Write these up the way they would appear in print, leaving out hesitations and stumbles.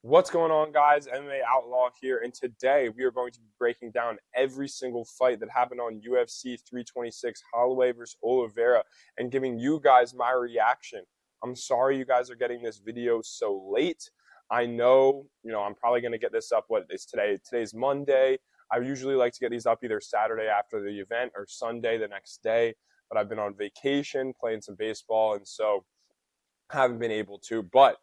What's going on, guys? MMA Outlaw here, and today we are going to be breaking down every single fight that happened on UFC 326, Holloway versus Oliveira, and giving you guys my reaction. I'm sorry you guys are getting this video so late. I know, I'm probably going to get this up, what is today? Today's Monday. I usually like to get these up either Saturday after the event or Sunday the next day, but I've been on vacation playing some baseball, and so haven't been able to, but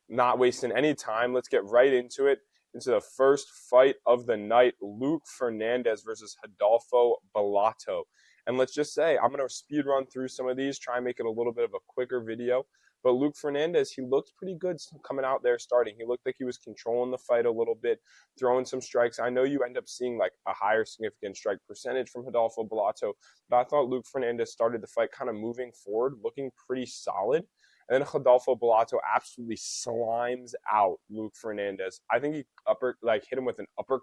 not wasting any time. Let's get right into it, into the first fight of the night, Luke Fernandez versus Rodolfo Bellato. And let's just say, I'm going to speed run through some of these, try and make it a little bit of a quicker video. But Luke Fernandez, he looked pretty good coming out there starting. He looked like he was controlling the fight a little bit, throwing some strikes. I know you end up seeing like a higher significant strike percentage from Rodolfo Bellato, but I thought Luke Fernandez started the fight kind of moving forward, looking pretty solid. And then Rodolfo Bellato absolutely slimes out Luke Fernandez. I think he hit him with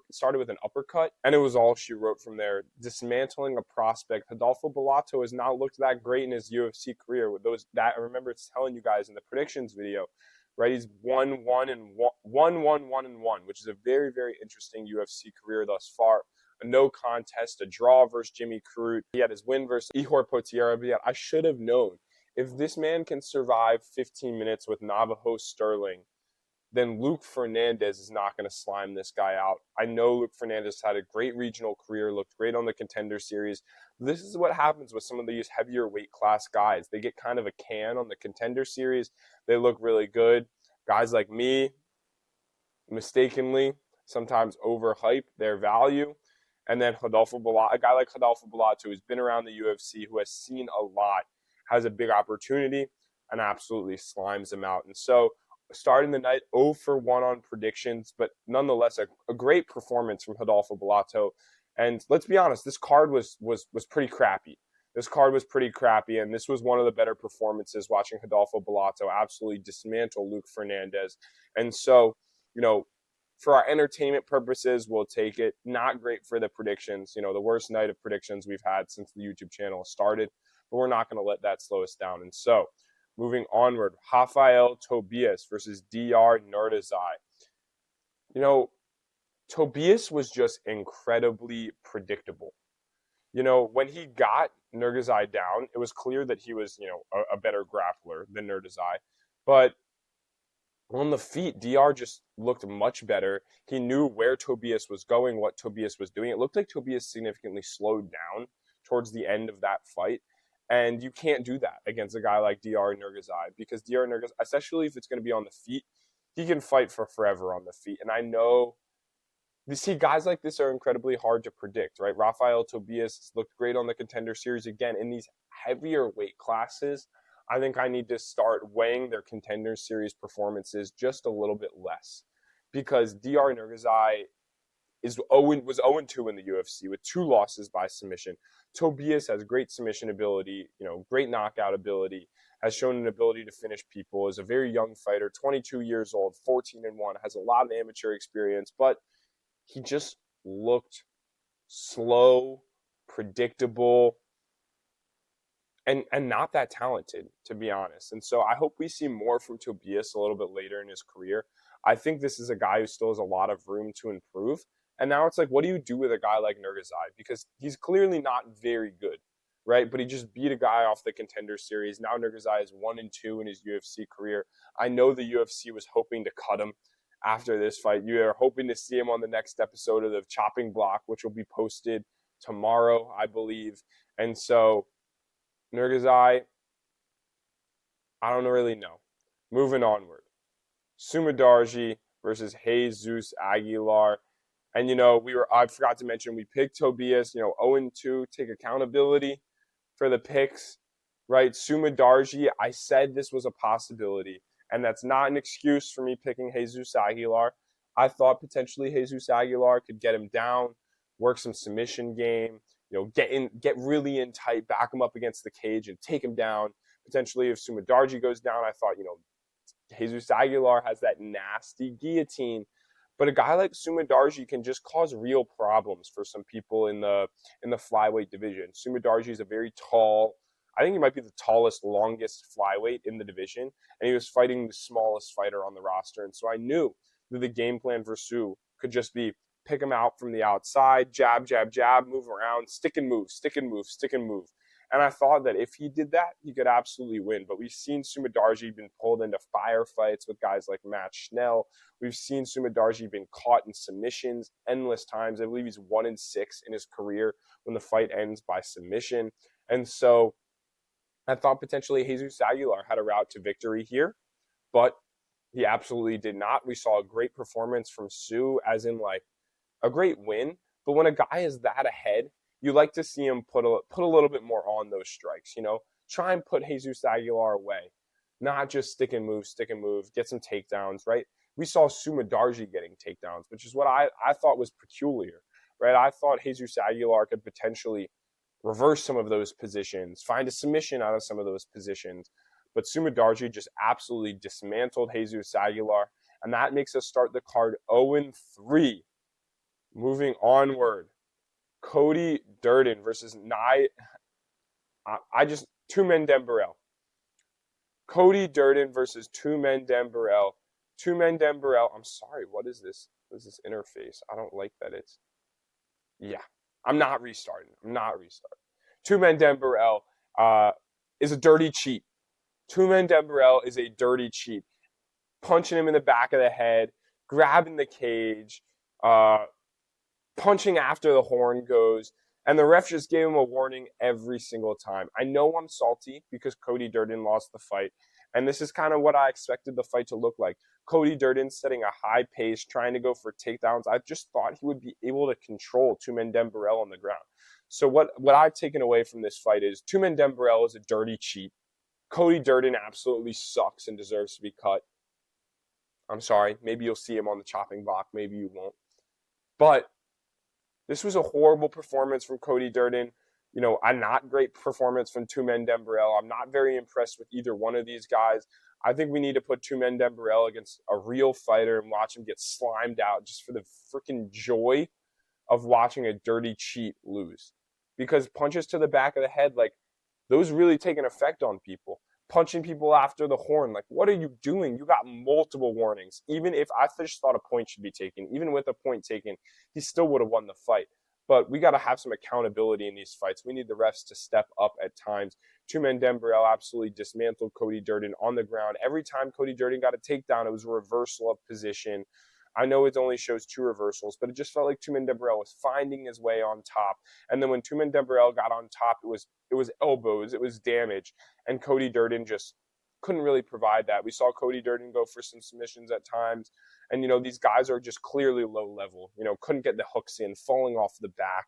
started with an uppercut, and it was all she wrote from there. Dismantling a prospect. Rodolfo Bellato has not looked that great in his UFC career. With those that I remember telling you guys in the predictions video, right? He's 1-1-1, which is a very, very interesting UFC career thus far. A no contest, a draw versus Jimmy Crute. He had his win versus Ihor Potieria, but I should have known. If this man can survive 15 minutes with Navajo Sterling, then Luke Fernandez is not going to slime this guy out. I know Luke Fernandez had a great regional career, looked great on the Contender Series. This is what happens with some of these heavier weight class guys. They get kind of a can on the Contender Series. They look really good. Guys like me, mistakenly, sometimes overhype their value. And then a guy like Rodolfo Bellato, who's been around the UFC, who has seen a lot, has a big opportunity and absolutely slimes him out. And so starting the night 0 for 1 on predictions, but nonetheless a great performance from Rodolfo Bellato. And let's be honest, this card was pretty crappy. This card was pretty crappy, and this was one of the better performances watching Rodolfo Bellato absolutely dismantle Luke Fernandez. And so, for our entertainment purposes, we'll take it. Not great for the predictions. The worst night of predictions we've had since the YouTube channel started. But we're not going to let that slow us down. And so, moving onward, Rafael Tobias versus Dr. Nurdizai. Tobias was just incredibly predictable. When he got Nurdizai down, it was clear that he was, a better grappler than Nurdizai. But on the feet, DR just looked much better. He knew where Tobias was going, what Tobias was doing. It looked like Tobias significantly slowed down towards the end of that fight. And you can't do that against a guy like Dr. Nurdizai, because Dr. Nurdizai, especially if it's going to be on the feet, he can fight for forever on the feet. And I know, guys like this are incredibly hard to predict, right? Rafael Tobias looked great on the Contender Series. Again, in these heavier weight classes, I think I need to start weighing their Contender Series performances just a little bit less, because Dr. Nurdizai was 0-2 in the UFC with 2 losses by submission. Tobias has great submission ability, great knockout ability, has shown an ability to finish people, is a very young fighter, 22 years old, 14-1, has a lot of amateur experience, but he just looked slow, predictable, and not that talented, to be honest. And so I hope we see more from Tobias a little bit later in his career. I think this is a guy who still has a lot of room to improve. And now it's like, what do you do with a guy like Nurdizai? Because he's clearly not very good, right? But he just beat a guy off the Contender Series. Now Nurdizai is 1-2 in his UFC career. I know the UFC was hoping to cut him after this fight. You are hoping to see him on the next episode of the Chopping Block, which will be posted tomorrow, I believe. And so Nurdizai, I don't really know. Moving onward. Sumadarji versus Jesus Aguilar. And, I forgot to mention, we picked Tobias, 0-2, take accountability for the picks, right? Sumadarji, I said this was a possibility, and that's not an excuse for me picking Jesus Aguilar. I thought potentially Jesus Aguilar could get him down, work some submission game, get really in tight, back him up against the cage and take him down. Potentially if Sumadarji goes down, I thought, Jesus Aguilar has that nasty guillotine. But a guy like Sumadarji can just cause real problems for some people in the flyweight division. Sumadarji is a very tall, I think he might be the tallest, longest flyweight in the division, and he was fighting the smallest fighter on the roster. And so I knew that the game plan for Sue could just be pick him out from the outside, jab, jab, jab, move around, stick and move, stick and move, stick and move. And I thought that if he did that, he could absolutely win. But we've seen Sumidarji been pulled into firefights with guys like Matt Schnell. We've seen Sumidarji been caught in submissions endless times. I believe he's 1-6 in his career when the fight ends by submission. And so I thought potentially Jesus Aguilar had a route to victory here, but he absolutely did not. We saw a great performance from Sue, as in like a great win. But when a guy is that ahead, you like to see him put a little bit more on those strikes. Try and put Jesus Aguilar away, not just stick and move, get some takedowns, right? We saw Sumidarji getting takedowns, which is what I thought was peculiar, right? I thought Jesus Aguilar could potentially reverse some of those positions, find a submission out of some of those positions. But Sumidarji just absolutely dismantled Jesus Aguilar, and that makes us start the card 0-3. Moving onward, Cody Durden versus Tumen Dembarel. Cody Durden versus Tumen Dembarel. Tumen Dembarel, I'm sorry, what is this? What is this interface? I don't like that it's... Yeah, I'm not restarting. Tumen Dembarel is a dirty cheat. Tumen Dembarel is a dirty cheat. Punching him in the back of the head, grabbing the cage, punching after the horn goes, and the ref just gave him a warning every single time. I know I'm salty because Cody Durden lost the fight, and this is kind of what I expected the fight to look like. Cody Durden setting a high pace, trying to go for takedowns. I just thought he would be able to control Tumen Dembarel on the ground. So what I've taken away from this fight is Tumen Dembarel is a dirty cheat. Cody Durden absolutely sucks and deserves to be cut. I'm sorry. Maybe you'll see him on the chopping block. Maybe you won't. But this was a horrible performance from Cody Durden. A not great performance from Tumen Dembarel. I'm not very impressed with either one of these guys. I think we need to put Tumen Dembarel against a real fighter and watch him get slimed out just for the freaking joy of watching a dirty cheat lose. Because punches to the back of the head, like, those really take an effect on people. Punching people after the horn, like, what are you doing? You got multiple warnings. Even if I just thought a point should be taken, even with a point taken, he still would have won the fight. But we got to have some accountability in these fights. We need the refs to step up at times. Tumen Dembarel absolutely dismantled Cody Durden on the ground. Every time Cody Durden got a takedown, it was a reversal of position. I know it only shows 2 reversals, but it just felt like Tumen Dembarel was finding his way on top. And then when Tumen Dembarel got on top, it was elbows, it was damage, and Cody Durden just couldn't really provide that. We saw Cody Durden go for some submissions at times, and these guys are just clearly low level. Couldn't get the hooks in, falling off the back.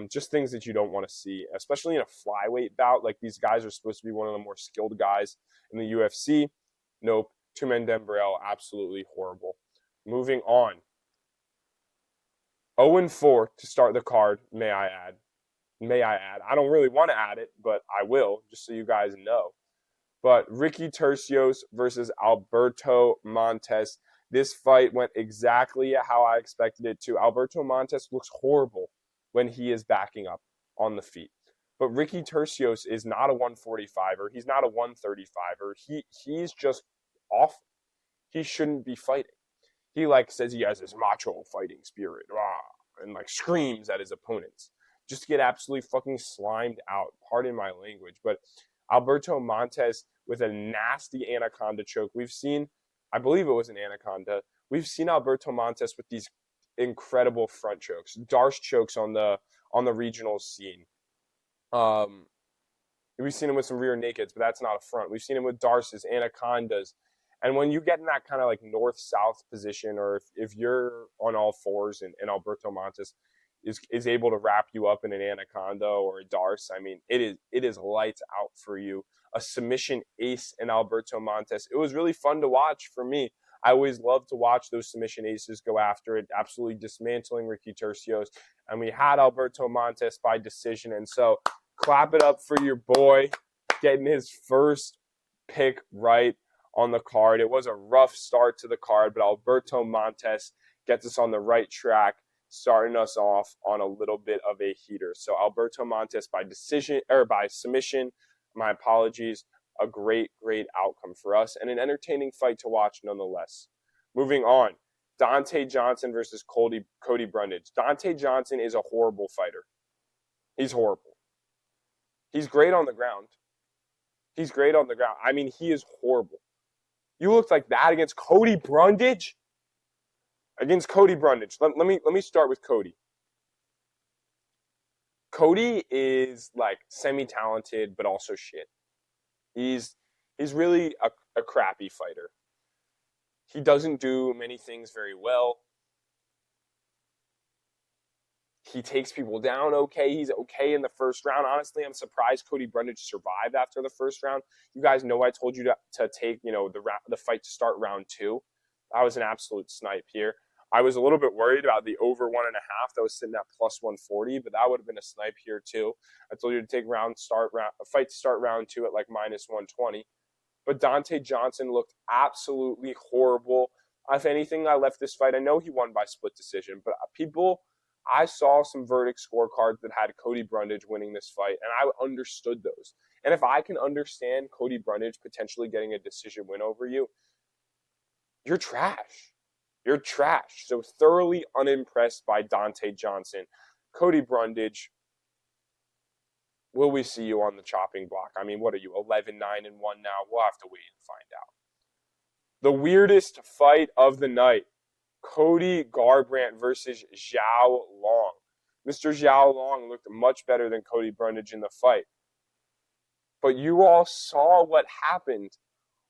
Just things that you don't want to see, especially in a flyweight bout. Like, these guys are supposed to be one of the more skilled guys in the UFC. Nope. Tumen Dembarel, absolutely horrible. Moving on. 0-4 to start the card, may I add. I don't really want to add it, but I will, just so you guys know. But Ricky Turcios versus Alberto Montes. This fight went exactly how I expected it to. Alberto Montes looks horrible when he is backing up on the feet. But Ricky Turcios is not a 145er. He's not a 135er. He's just awful. He shouldn't be fighting. He says he has this macho fighting spirit, and screams at his opponents just to get absolutely fucking slimed out. Pardon my language, but Alberto Montes with a nasty anaconda choke. We've seen, I believe it was an anaconda. We've seen Alberto Montes with these incredible front chokes, Darce chokes on the regional scene. We've seen him with some rear nakeds, but that's not a front. We've seen him with Darces, anacondas. And when you get in that kind of north-south position, or if you're on all fours and Alberto Montes is able to wrap you up in an anaconda or a Darce, I mean, it is lights out for you. A submission ace in Alberto Montes. It was really fun to watch for me. I always love to watch those submission aces go after it, absolutely dismantling Ricky Turcios. And we had Alberto Montes by decision. And so clap it up for your boy getting his first pick right on the card. It was a rough start to the card, but Alberto Montes gets us on the right track, starting us off on a little bit of a heater. So Alberto Montes by decision, or by submission, my apologies, a great outcome for us and an entertaining fight to watch nonetheless. Moving on, Dante Johnson versus Cody Brundage. Dante Johnson is a horrible fighter. He's horrible. He's great on the ground. He's great on the ground. I mean, he is horrible. You looked like that against Cody Brundage? Against Cody Brundage. Let me start with Cody. Cody is like semi-talented, but also shit. He's really a crappy fighter. He doesn't do many things very well. He takes people down okay. He's okay in the first round. Honestly, I'm surprised Cody Brundage survived after the first round. You guys know I told you to take, the fight to start round 2. That was an absolute snipe here. I was a little bit worried about the over 1.5 that was sitting at plus 140, but that would have been a snipe here too. I told you to take a fight to start round 2 at like minus 120. But Dante Johnson looked absolutely horrible. If anything, I left this fight. I know he won by split decision, but I saw some verdict scorecards that had Cody Brundage winning this fight, and I understood those. And if I can understand Cody Brundage potentially getting a decision win over you, you're trash. You're trash. So thoroughly unimpressed by Dante Johnson. Cody Brundage, will we see you on the chopping block? I mean, what are you, 11-9-1 now? We'll have to wait and find out. The weirdest fight of the night. Cody Garbrandt versus Zhao Long. Mr. Zhao Long looked much better than Cody Brundage in the fight. But you all saw what happened.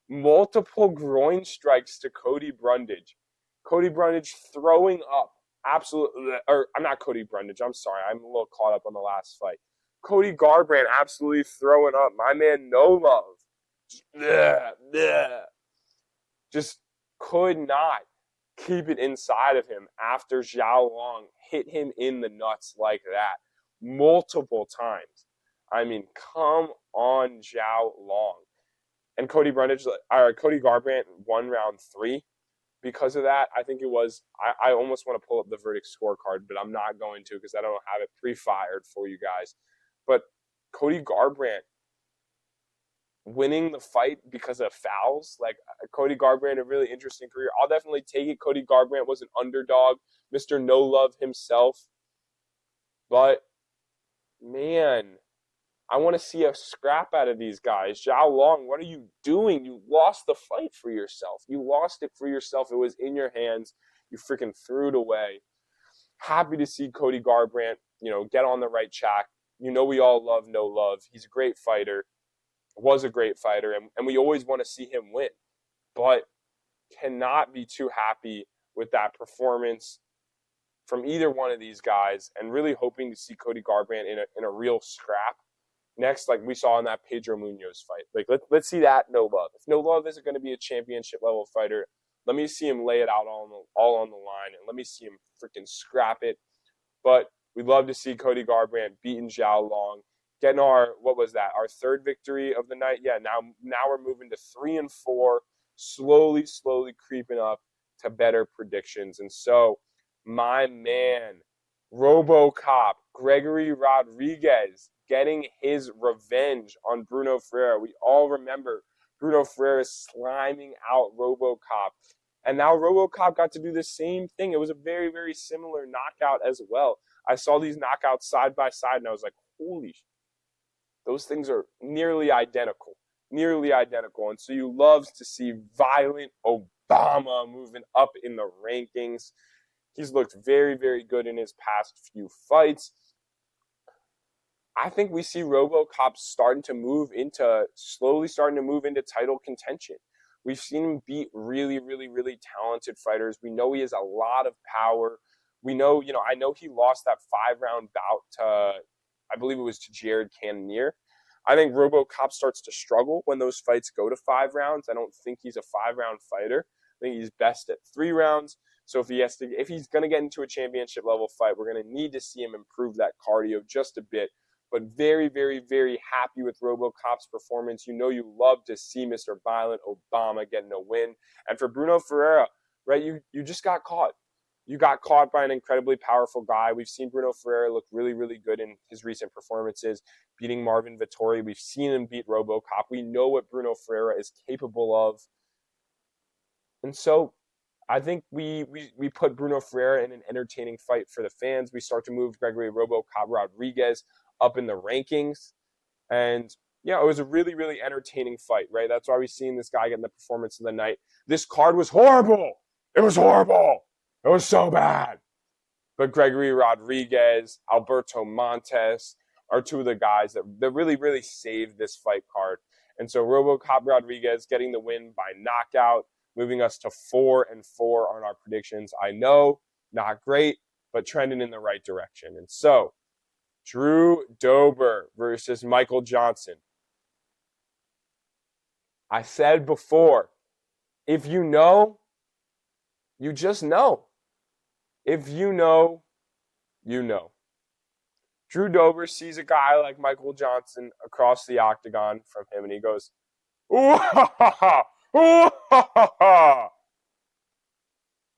Multiple groin strikes to Cody Brundage. Cody Brundage throwing up. Absolutely. Or, I'm not Cody Brundage. I'm sorry. I'm a little caught up on the last fight. Cody Garbrandt absolutely throwing up. My man, no love. Just could not keep it inside of him after Zhao Long hit him in the nuts like that multiple times. I mean, come on, Zhao Long. And Cody Garbrandt won round 3. Because of that, I think it was, I almost want to pull up the verdict scorecard, but I'm not going to because I don't have it pre-fired for you guys. But Cody Garbrandt winning the fight because of fouls. Like, Cody Garbrandt, a really interesting career. I'll definitely take it. Cody Garbrandt was an underdog, Mr. No Love himself. But, man, I want to see a scrap out of these guys. Zhao Long, what are you doing? You lost the fight for yourself. You lost it for yourself. It was in your hands. You freaking threw it away. Happy to see Cody Garbrandt, get on the right track. We all love No Love. He's a great fighter. Was a great fighter, and we always want to see him win. But cannot be too happy with that performance from either one of these guys, and really hoping to see Cody Garbrandt in a real scrap next, like we saw in that Pedro Munoz fight. Like, let's see that No Love. If No Love isn't going to be a championship level fighter, let me see him lay it out all on the line, and let me see him freaking scrap it. But we'd love to see Cody Garbrandt beating Zhao Long, getting our third victory of the night. Yeah, now we're moving to 3-4, slowly creeping up to better predictions. And so, my man, RoboCop, Gregory Rodriguez, getting his revenge on Bruno Ferreira. We all remember Bruno Ferreira sliming out RoboCop. And now RoboCop got to do the same thing. It was a very, very similar knockout as well. I saw these knockouts side by side, and I was like, holy shit. Those things are nearly identical. And so you love to see Violent Obama moving up in the rankings. He's looked very, very good in his past few fights. I think we see RoboCop slowly starting to move into title contention. We've seen him beat really, really, really talented fighters. We know he has a lot of power. We know, I know he lost that 5-round bout to, I believe it was to Jared Cannonier. I think RoboCop starts to struggle when those fights go to 5 rounds. I don't think he's a 5-round fighter. I think he's best at 3 rounds. So if he's going to get into a championship level fight, we're going to need to see him improve that cardio just a bit. But very, very, very happy with RoboCop's performance. You love to see Mr. Violent Obama getting a win. And for Bruno Ferreira, right, you just got caught. You got caught by an incredibly powerful guy. We've seen Bruno Ferreira look really, really good in his recent performances, beating Marvin Vettori. We've seen him beat RoboCop. We know what Bruno Ferreira is capable of. And so I think we put Bruno Ferreira in an entertaining fight for the fans. We start to move Gregory RoboCop Rodriguez up in the rankings. And yeah, it was a really, really entertaining fight, right? That's why we've seen this guy getting the performance of the night. This card was horrible. It was horrible. It was so bad. But Gregory Rodriguez, Alberto Montes are two of the guys that really, really saved this fight card. And so RoboCop Rodriguez getting the win by knockout, moving us to 4-4 on our predictions. I know, not great, but trending in the right direction. And so, Drew Dober versus Michael Johnson. I said before, if you know, you just know. If you know, you know. Drew Dober sees a guy like Michael Johnson across the octagon from him, and he goes, ooh, ha, ha, ha, ooh, ha, ha, ha.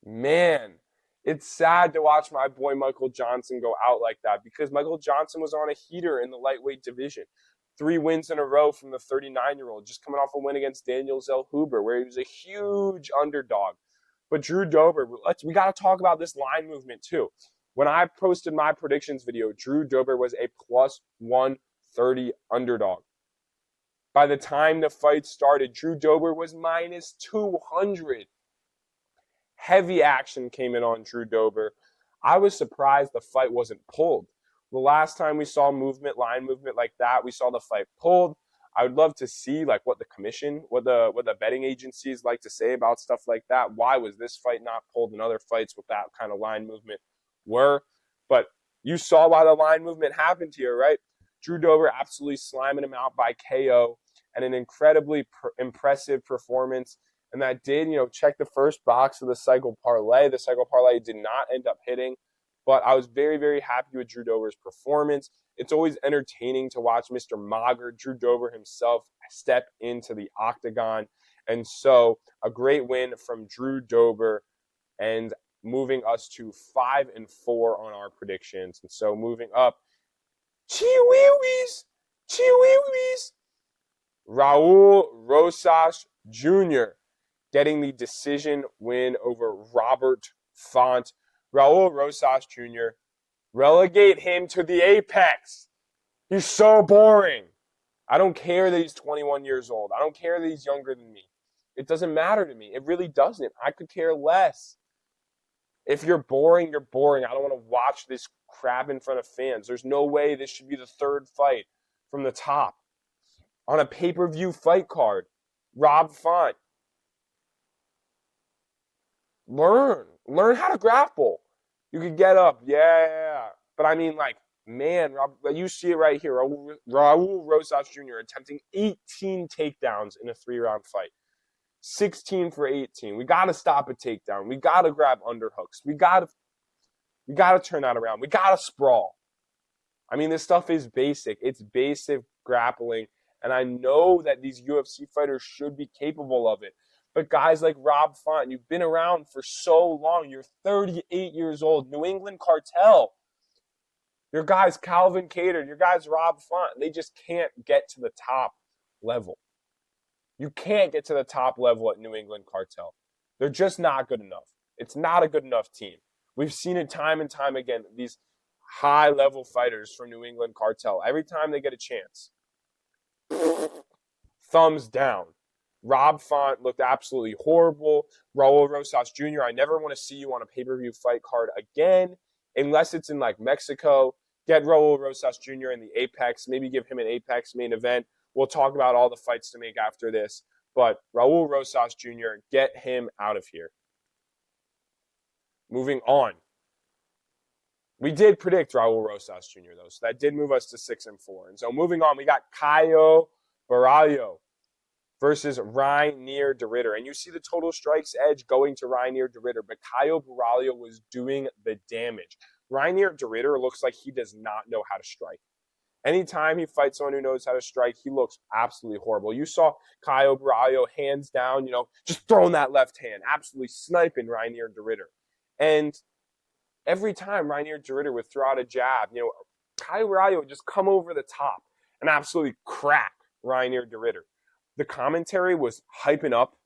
Man, it's sad to watch my boy Michael Johnson go out like that because Michael Johnson was on a heater in the lightweight division. 3 wins in a row from the 39-year-old, just coming off a win against Daniel Zellhuber, where he was a huge underdog. But Drew Dober, we got to talk about this line movement too. When I posted my predictions video, Drew Dober was a plus 130 underdog. By the time the fight started, Drew Dober was minus 200. Heavy action came in on Drew Dober. I was surprised the fight wasn't pulled. The last time we saw line movement like that, we saw the fight pulled. I would love to see like what the commission, what the betting agencies like to say about stuff like that. Why was this fight not pulled and other fights with that kind of line movement were? But you saw why the line movement happened here, right? Drew Dober absolutely slamming him out by KO and an incredibly impressive performance. And that did, check the first box of the cycle parlay. The cycle parlay did not end up hitting, but I was very, very happy with Drew Dober's performance. It's always entertaining to watch Mr. Mager, Drew Dober himself, step into the octagon. And so a great win from Drew Dober and moving us to 5-4 on our predictions. And so moving up, Chihuihuis, Raul Rosas Jr. getting the decision win over Robert Font. Raul Rosas Jr., relegate him to the apex. He's so boring. I don't care that he's 21 years old. I don't care that he's younger than me. It doesn't matter to me. It really doesn't. I could care less. If you're boring, you're boring. I don't want to watch this crap in front of fans. There's no way this should be the third fight from the top on a pay-per-view fight card. Rob Font. Learn how to grapple. You could get up, yeah. But I mean, man, you see it right here. Raul Rosas Jr. attempting 18 takedowns in a 3-round fight. 16 for 18. We got to stop a takedown. We got to grab underhooks. We got to turn that around. We got to sprawl. I mean, this stuff is basic. It's basic grappling. And I know that these UFC fighters should be capable of it. But guys like Rob Font, you've been around for so long. You're 38 years old. New England Cartel. Your guys Calvin Kattar, your guys Rob Font, they just can't get to the top level. You can't get to the top level at New England Cartel. They're just not good enough. It's not a good enough team. We've seen it time and time again, these high-level fighters from New England Cartel. Every time they get a chance, thumbs down. Rob Font looked absolutely horrible. Raul Rosas Jr., I never want to see you on a pay-per-view fight card again, unless it's in Mexico. Get Raul Rosas Jr. in the Apex. Maybe give him an Apex main event. We'll talk about all the fights to make after this. But Raul Rosas Jr., get him out of here. Moving on. We did predict Raul Rosas Jr., though, so that did move us to 6-4. And so moving on, we got Caio Baralho versus Reinier de Ridder. And you see the total strikes edge going to Reinier de Ridder, but Caio Baralho was doing the damage. Reinier de Ridder looks like he does not know how to strike. Anytime he fights someone who knows how to strike, he looks absolutely horrible. You saw Caio Baralho hands down, just throwing that left hand, absolutely sniping Reinier de Ridder. And every time Reinier de Ridder would throw out a jab, Caio Baralho would just come over the top and absolutely crack Reinier de Ridder. The commentary was hyping up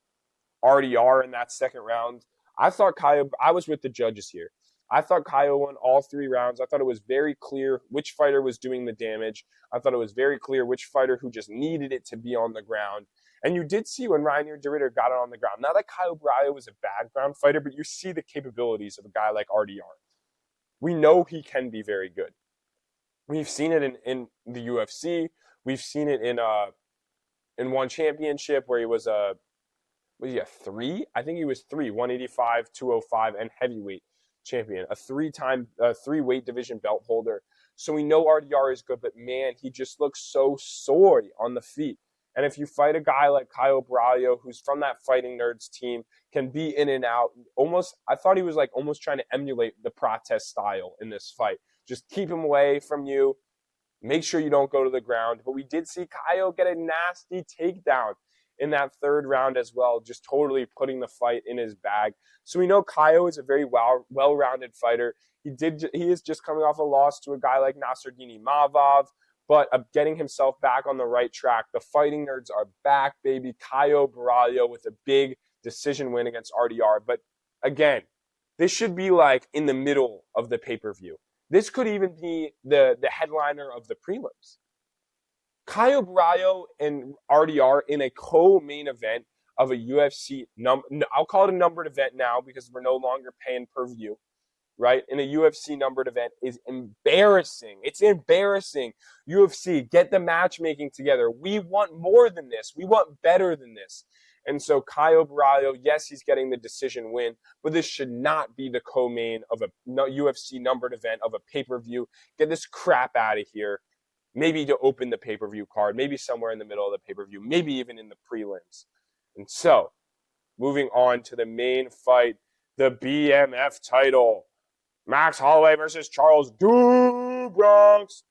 RDR in that second round. I was with the judges here. I thought Kyle won all 3 rounds. I thought it was very clear which fighter was doing the damage. I thought it was very clear which fighter who just needed it to be on the ground. And you did see when Reinier de Ridder got it on the ground. Not that Kyle Bryan was a bad ground fighter, but you see the capabilities of a guy like RDR. We know he can be very good. We've seen it in the UFC. We've seen it in one championship where he was a 3? I think he was 3, 185, 205, and heavyweight champion, a 3 weight division belt holder. So we know RDR is good, but man, he just looks so sore on the feet. And if you fight a guy like Caio Borralho, who's from that Fighting Nerds team, can be in and out, I thought he was like almost trying to emulate the Protest style in this fight. Just keep him away from you. Make sure you don't go to the ground. But we did see Caio get a nasty takedown in that 3rd round as well, just totally putting the fight in his bag. So we know Caio is a very well-rounded fighter. He is just coming off a loss to a guy like Nassourdine Mavov, but getting himself back on the right track. The Fighting Nerds are back, baby. Caio Borralho with a big decision win against RDR. But again, this should be like in the middle of the pay-per-view. This could even be the headliner of the prelims. Caio Borralho and RDR in a co-main event of a UFC, I'll call it a numbered event now because we're no longer paying per view, right? In a UFC numbered event is embarrassing. It's embarrassing. UFC, get the matchmaking together. We want more than this. We want better than this. And so Caio Borralho, yes, he's getting the decision win, but this should not be the co-main of a UFC numbered event of a pay-per-view. Get this crap out of here. Maybe to open the pay-per-view card, maybe somewhere in the middle of the pay-per-view, maybe even in the prelims. And so, moving on to the main fight, the BMF title. Max Holloway versus Charles Do Bronx.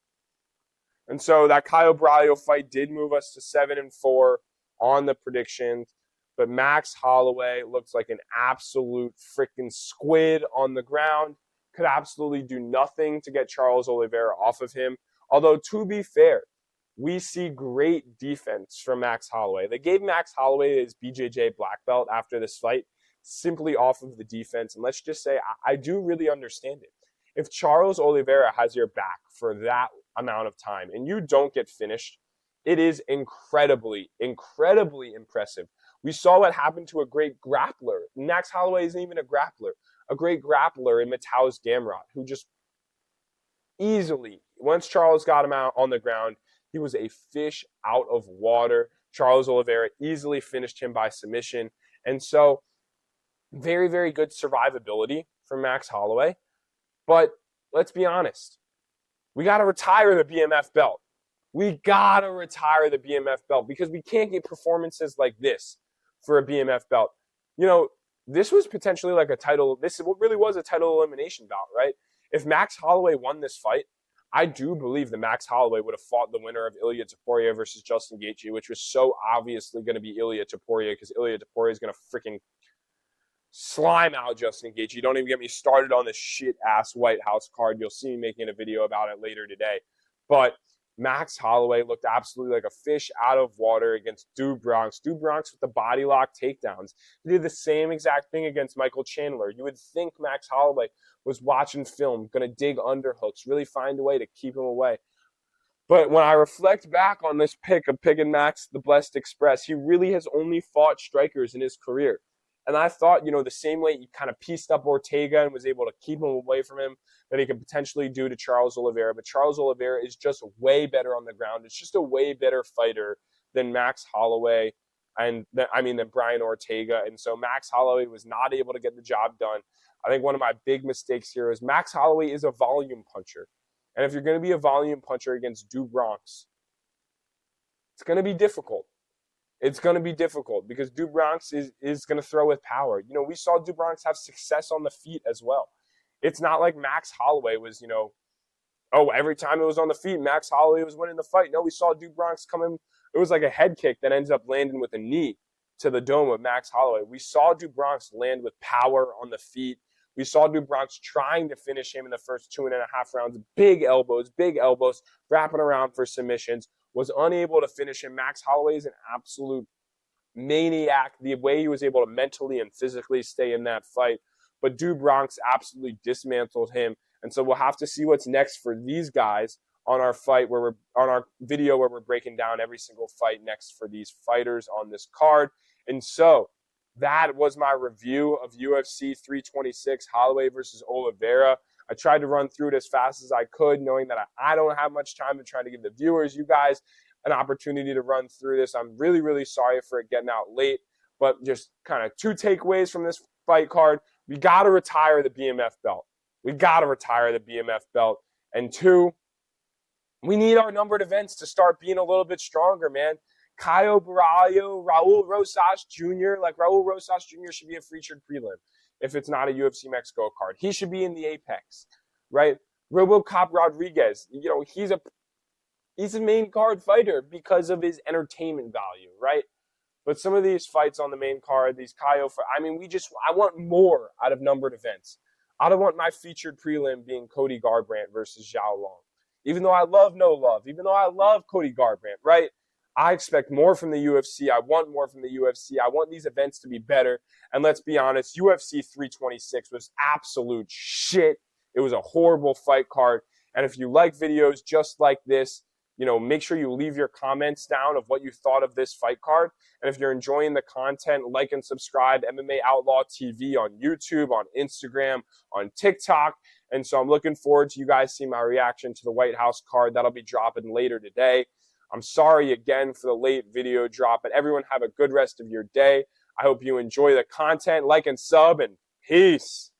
And so that Caio Borralho fight did move us to 7-4 on the predictions. But Max Holloway looks like an absolute freaking squid on the ground. Could absolutely do nothing to get Charles Oliveira off of him. Although, to be fair, we see great defense from Max Holloway. They gave Max Holloway his BJJ black belt after this fight simply off of the defense. And let's just say I do really understand it. If Charles Oliveira has your back for that amount of time and you don't get finished, it is incredibly, incredibly impressive. We saw what happened to a great grappler. Max Holloway isn't even a grappler. A great grappler in Matthäus Gamrot, who just easily, once Charles got him out on the ground, he was a fish out of water. Charles Oliveira easily finished him by submission. And so, very, very good survivability for Max Holloway. But let's be honest. We got to retire the BMF belt. We got to retire the BMF belt because we can't get performances like this for a BMF belt. You know, this was potentially like a title. This really was a title elimination bout, right? If Max Holloway won this fight, I do believe that Max Holloway would have fought the winner of Ilia Topuria versus Justin Gaethje, which was so obviously going to be Ilia Topuria because Ilia Topuria is going to freaking slime out Justin Gaethje. Don't even get me started on this shit-ass White House card. You'll see me making a video about it later today. But Max Holloway looked absolutely like a fish out of water against Do Bronx. Do Bronx with the body lock takedowns. He did the same exact thing against Michael Chandler. You would think Max Holloway was watching film, going to dig underhooks, really find a way to keep him away. But when I reflect back on this pick of picking Max the Blessed Express, he really has only fought strikers in his career. And I thought, you know, the same way he kind of pieced up Ortega and was able to keep him away from him, that he could potentially do to Charles Oliveira. But Charles Oliveira is just way better on the ground. It's just a way better fighter than Max Holloway than Brian Ortega. And so Max Holloway was not able to get the job done. I think one of my big mistakes here is Max Holloway is a volume puncher. And if you're going to be a volume puncher against Do Bronx, it's going to be difficult. It's going to be difficult because Do Bronx is going to throw with power. You know, we saw Do Bronx have success on the feet as well. It's not like Max Holloway was, you know, every time it was on the feet, Max Holloway was winning the fight. No, we saw Do Bronx come in. It was like a head kick that ends up landing with a knee to the dome of Max Holloway. We saw Do Bronx land with power on the feet. We saw Do Bronx trying to finish him in the first 2.5 rounds. Big elbows, wrapping around for submissions. Was unable to finish him. Max Holloway is an absolute maniac, the way he was able to mentally and physically stay in that fight. But Dude Bronx absolutely dismantled him. And so we'll have to see what's next for these guys on our fight where we're on our video where we're breaking down every single fight next for these fighters on this card. And so that was my review of UFC 326 Holloway versus Oliveira. I tried to run through it as fast as I could, knowing that I don't have much time to try to give the viewers, you guys, an opportunity to run through this. I'm really, really sorry for it getting out late, but just kind of two takeaways from this fight card. We got to retire the BMF belt. We got to retire the BMF belt. And two, we need our numbered events to start being a little bit stronger, man. Caio Baralho, Raul Rosas Jr. Like, Raul Rosas Jr. should be a featured prelim if it's not a UFC Mexico card. He should be in the Apex, right? RoboCop Rodriguez, you know, he's a main card fighter because of his entertainment value, right? But some of these fights on the main card, these Caio, I mean, I want more out of numbered events. I don't want my featured prelim being Cody Garbrandt versus Zhao Long. Even though I love No Love, even though I love Cody Garbrandt, right? I expect more from the UFC. I want more from the UFC. I want these events to be better. And let's be honest, UFC 326 was absolute shit. It was a horrible fight card. And if you like videos just like this, you know, make sure you leave your comments down of what you thought of this fight card. And if you're enjoying the content, like and subscribe MMA Outlaw TV on YouTube, on Instagram, on TikTok. And so I'm looking forward to you guys seeing my reaction to the White House card. That'll be dropping later today. I'm sorry again for the late video drop, but everyone have a good rest of your day. I hope you enjoy the content. Like and sub, and peace.